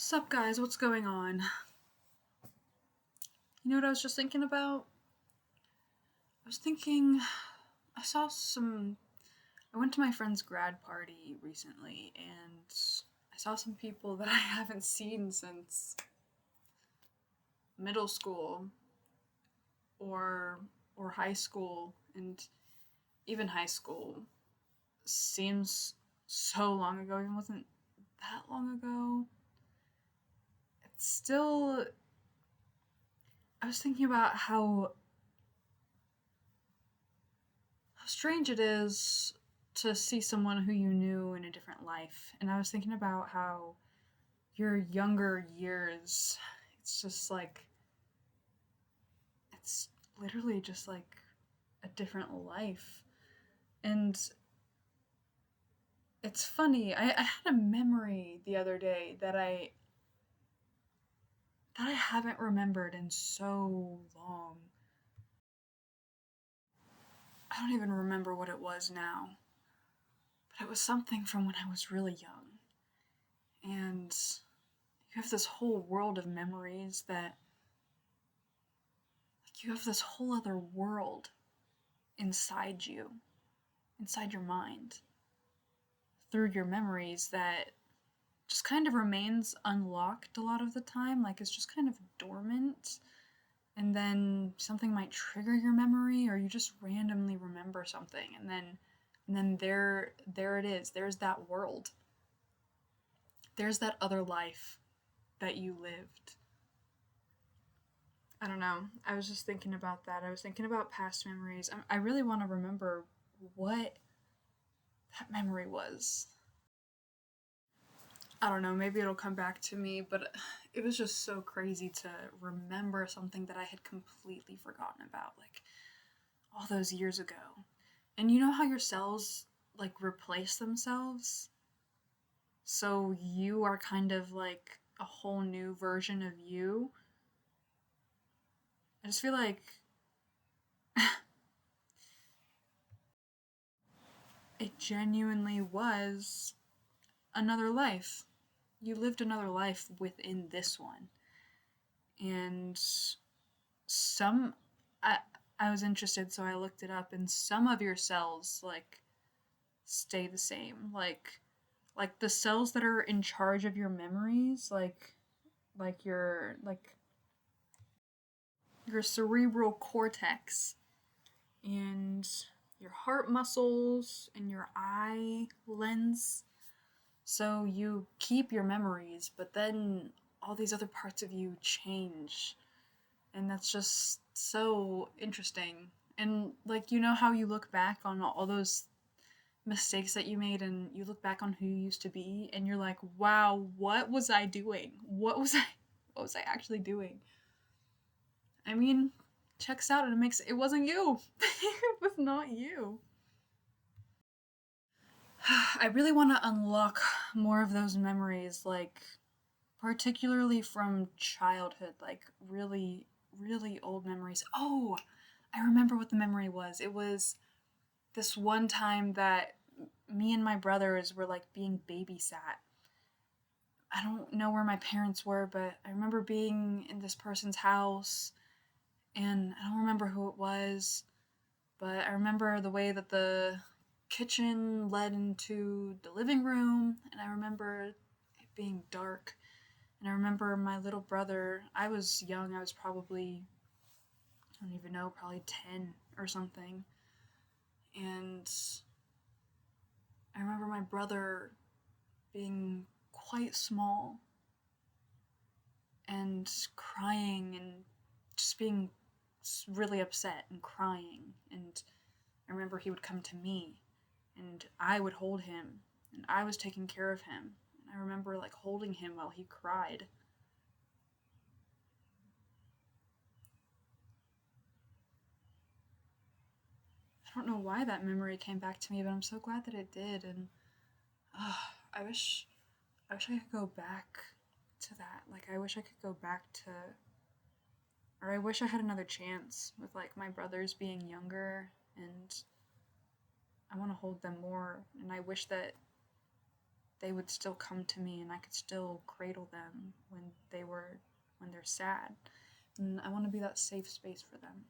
What's up, guys? What's going on? You know what I was just thinking about? I was thinking, I saw some. I went to my friend's grad party recently, and I saw some people that I haven't seen since middle school or high school, and even high school seems so long ago. Even wasn't that long ago. It's still. I was thinking about how strange it is to see someone who you knew in a different life. And I was thinking about how your younger years, it's just like, it's literally just like a different life. And it's funny, I had a memory the other day that I haven't remembered in so long. I don't even remember what it was now, but it was something from when I was really young. And you have this whole world of memories that, like, you have this whole other world inside you, inside your mind, through your memories that just kind of remains unlocked a lot of the time. Like, it's just kind of dormant. And then something might trigger your memory, or you just randomly remember something, and then there it is. There's that world. There's that other life that you lived. I don't know. I was just thinking about that. I was thinking about past memories. I really want to remember what that memory was. I don't know, maybe it'll come back to me, but it was just so crazy to remember something that I had completely forgotten about, like all those years ago. And you know how your cells like replace themselves? So you are kind of like a whole new version of you. I just feel like it genuinely was another life. You lived another life within this one. And some I I was interested, so I looked it up, and some of your cells like stay the same. Like the cells that are in charge of your memories, like your cerebral cortex and your heart muscles and your eye lens. So you keep your memories, but then all these other parts of you change. And that's just so interesting. And like, you know how you look back on all those mistakes that you made, and you look back on who you used to be, and you're like, wow, what was I doing? What was I actually doing? I mean, checks out, and it wasn't you. It was not you. I really want to unlock more of those memories, like particularly from childhood, like really, really old memories. Oh, I remember what the memory was. It was this one time that me and my brothers were like being babysat. I don't know where my parents were, but I remember being in this person's house, and I don't remember who it was, but I remember the way that the kitchen led into the living room, and I remember it being dark. And I remember my little brother, I was young, I was probably, I don't even know, probably 10 or something. And I remember my brother being quite small and crying and just being really upset and crying. And I remember he would come to me and I would hold him, and I was taking care of him. And I remember like holding him while he cried. I don't know why that memory came back to me, but I'm so glad that it did. And uh, I wish I wish I could go back to that. Like, I wish I could go back to, or I wish I had another chance with like my brothers being younger, and I want to hold them more. And I wish that they would still come to me and I could still cradle them when they're sad. And I want to be that safe space for them.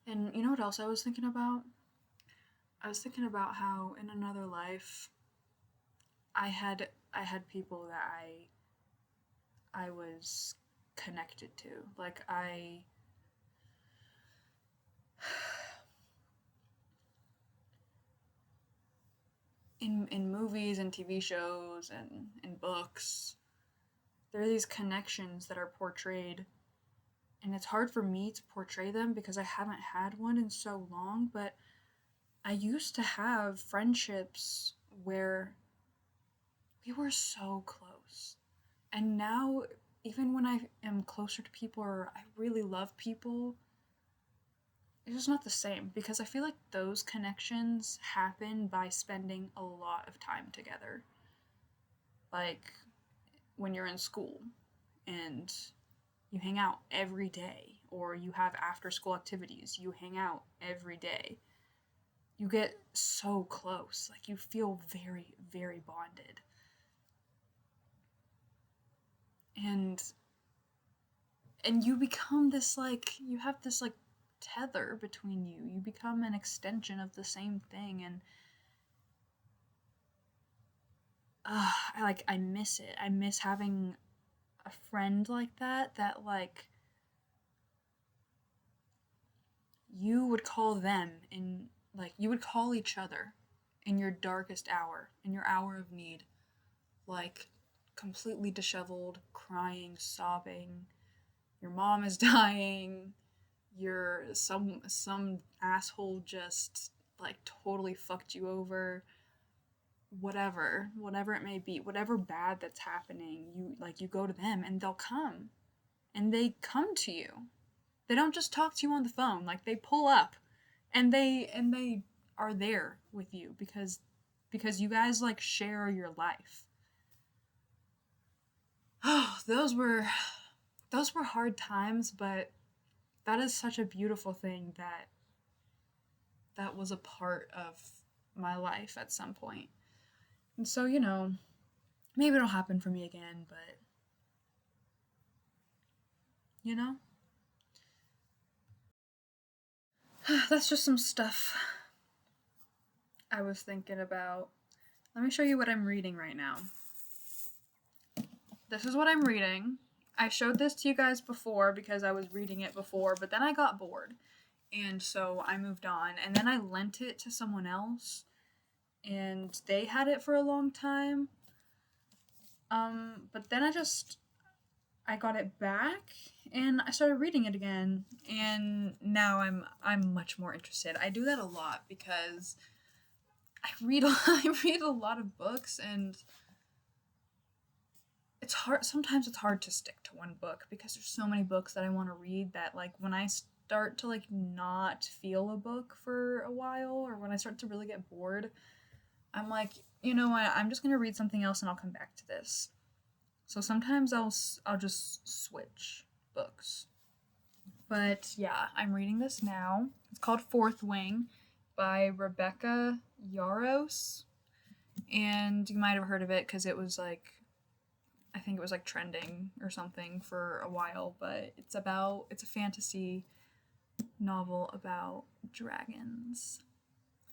And you know what else I was thinking about? I was thinking about how in another life I had people that I was connected to. Like in movies and TV shows and in books, there are these connections that are portrayed, and it's hard for me to portray them because I haven't had one in so long, but I used to have friendships where we were so close. And now, even when I am closer to people or I really love people, it's just not the same because I feel like those connections happen by spending a lot of time together. Like when you're in school and you hang out every day, or you have after school activities, you hang out every day. You get so close, like you feel very, very bonded. And you become this you have this tether between you. You become an extension of the same thing, and I miss it. I miss having a friend like that you would call them in you would call each other in your darkest hour, in your hour of need, completely disheveled, crying, sobbing. Your mom is dying. You're some asshole just totally fucked you over. Whatever it may be, whatever bad that's happening, you go to them and they'll come. And they come to you. They don't just talk to you on the phone. They pull up and they are there with you because you guys share your life. Oh, those were hard times, but that is such a beautiful thing that was a part of my life at some point. And so, maybe it'll happen for me again, but that's just some stuff I was thinking about. Let me show you what I'm reading right now. This is what I'm reading. I showed this to you guys before because I was reading it before, but then I got bored. And so I moved on. And then I lent it to someone else. And they had it for a long time. But then I got it back and I started reading it again. And now I'm much more interested. I do that a lot because I read a lot of books, and it's hard. Sometimes it's hard to stick to one book because there's so many books that I want to read that when I start to not feel a book for a while, or when I start to really get bored, I'm like, you know what, I'm just gonna read something else and I'll come back to this. So sometimes I'll just switch books. But yeah, I'm reading this now. It's called Fourth Wing by Rebecca Yarros. And you might have heard of it because it was I think it was trending or something for a while, but it's a fantasy novel about dragons.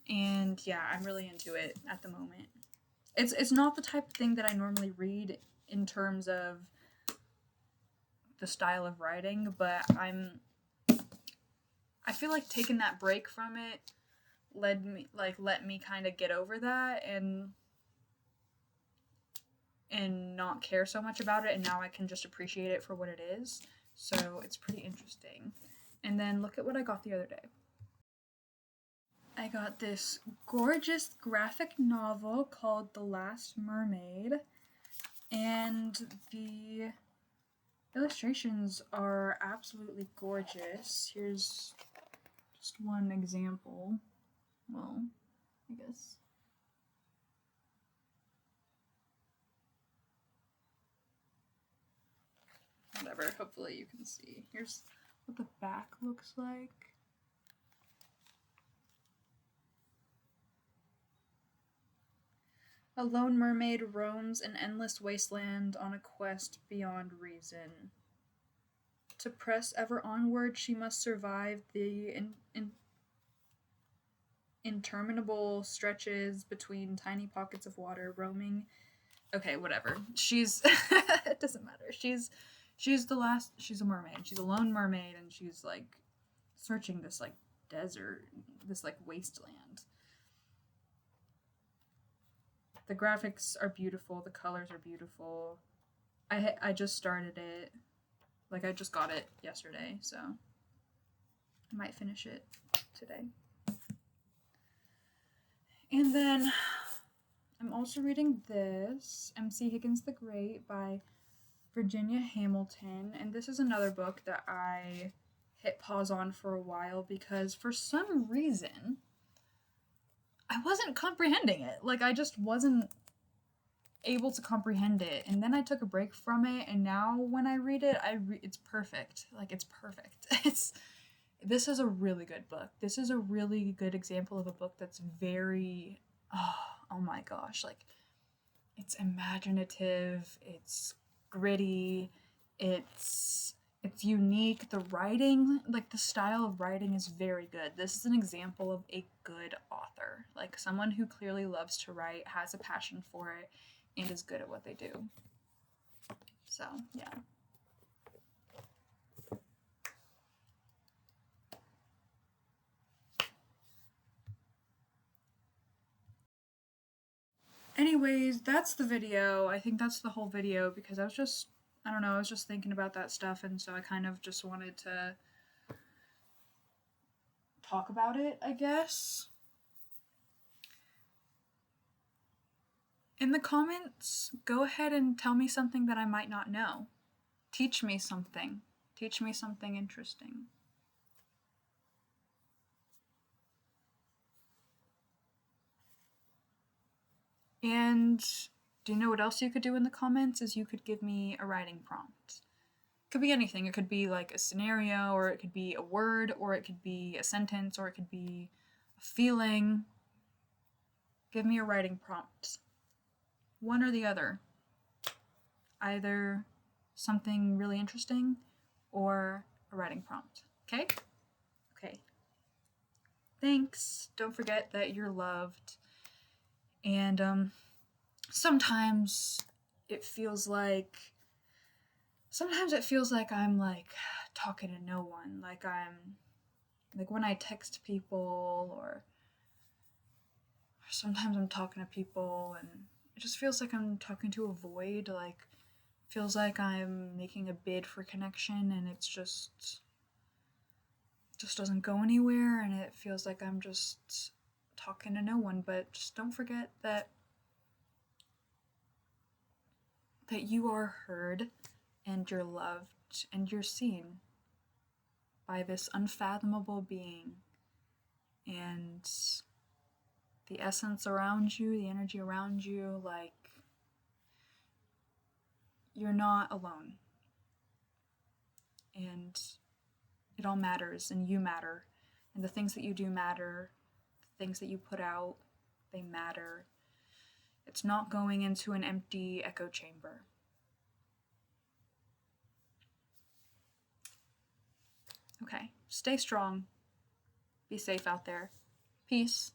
And yeah, I'm really into it at the moment. It's not the type of thing that I normally read in terms of the style of writing, but I feel like taking that break from it let me kind of get over that and not care so much about it, and now I can just appreciate it for what it is. So it's pretty interesting. And then look at what I got the other day. I got this gorgeous graphic novel called The Last Mermaid, and the illustrations are absolutely gorgeous. Here's just one example. Well, I guess. Whatever, hopefully you can see. Here's what the back looks like. A lone mermaid roams an endless wasteland on a quest beyond reason. To press ever onward, she must survive the interminable stretches between tiny pockets of water, roaming. Okay, whatever. She's it doesn't matter. She's she's a mermaid. She's a lone mermaid, and she's like searching this like desert, this like wasteland. The graphics are beautiful, the colors are beautiful. I just started it. Like I just got it yesterday, so I might finish it today. And then I'm also reading this, MC Higgins the Great by Virginia Hamilton, and this is another book that I hit pause on for a while because for some reason I wasn't comprehending it. Like I just wasn't able to comprehend it, and then I took a break from it, and now when I read it, it's perfect. Like it's perfect. This is a really good book. This is a really good example of a book that's very oh my gosh, like it's imaginative, it's gritty, it's unique. The writing, like the style of writing is very good. This is an example of a good author, like someone who clearly loves to write, has a passion for it, and is good at what they do. So, yeah. Anyways, that's the video. I think that's the whole video because I don't know, I was just thinking about that stuff, and so I kind of just wanted to talk about it, I guess. In the comments, go ahead and tell me something that I might not know. Teach me something. Teach me something interesting. And do you know what else you could do in the comments? Is you could give me a writing prompt. It could be anything. It could be like a scenario, or it could be a word, or it could be a sentence, or it could be a feeling. Give me a writing prompt. One or the other. Either something really interesting or a writing prompt. Okay? Okay. Thanks. Don't forget that you're loved. And sometimes it feels like I'm like talking to no one. Like I'm like when I text people, or sometimes I'm talking to people and it just feels like I'm talking to a void. Like feels like I'm making a bid for connection and it's just doesn't go anywhere, and it feels like I'm just talking to no one. But just don't forget that you are heard and you're loved and you're seen by this unfathomable being, and the essence around you, the energy around you, like you're not alone, and it all matters, and you matter, and the things that you do matter, the things that you put out, they matter. It's not going into an empty echo chamber. Okay, stay strong. Be safe out there. Peace.